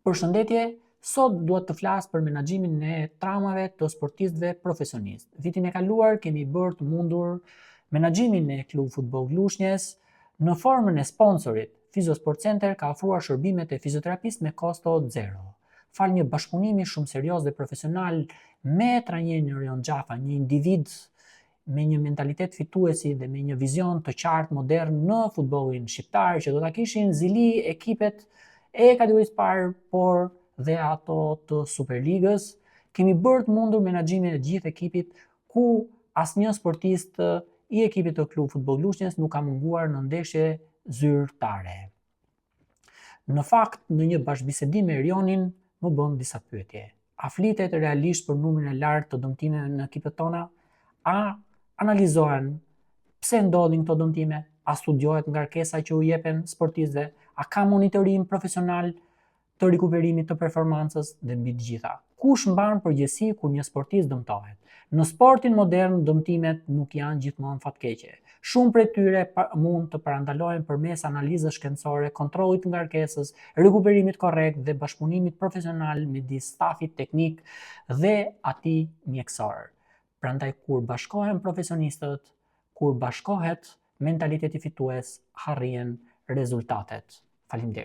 Përshëndetje, sot duhet të flas për menaxhimin e traumave të sportistëve profesionistë. Vitin e kaluar kemi bërë të mundur menaxhimin e Klub Futboll Lushnjës në formën e sponsorit. Fiziosport Center ka ofruar shërbimet e fizioterapistë me kosto zero. Fal një bashkëpunimi shumë serioz dhe profesional me trajnerin Orion Xhafa, një individ me një mentalitet fituesi dhe me një vizion të qartë modern në futbollin shqiptar që do ta kishin zili ekipet e kategorisë parë, por dhe ato të Superligës. Kemi bërë të mundur menaxhimin e gjithë ekipit ku asnjë sportist i ekipit të Klub Futboll Lushnjës nuk ka munguar në ndeshje zyrtare. Në fakt, në një bashkëbisedim me Erionin, më bën disa pyetje. A flitet realisht për numrin e lartë të dëmtimeve në ekipet tona? A analizohen pse ndodhin këto dëmtime? A studiohet ngarkesa që u jepen sportistëve? A ka monitorim profesional të rikuperimit të performancës dhe mbi të gjitha? Kush mban përgjegjësi kur një sportist dëmtohet? Në sportin modern dëmtimet nuk janë gjithmonë fatkeqe. Shumë prej tyre mund të parandalohen përmes analizës shkencore, kontrollit të ngarkesës, rikuperimit korrekt dhe bashkëpunimit profesional midis stafit teknik dhe atij mjekësor. Prandaj kur bashkohen profesionistët, kur bashkohet mentaliteti fitues, harrien rezultatet. Faleminderit.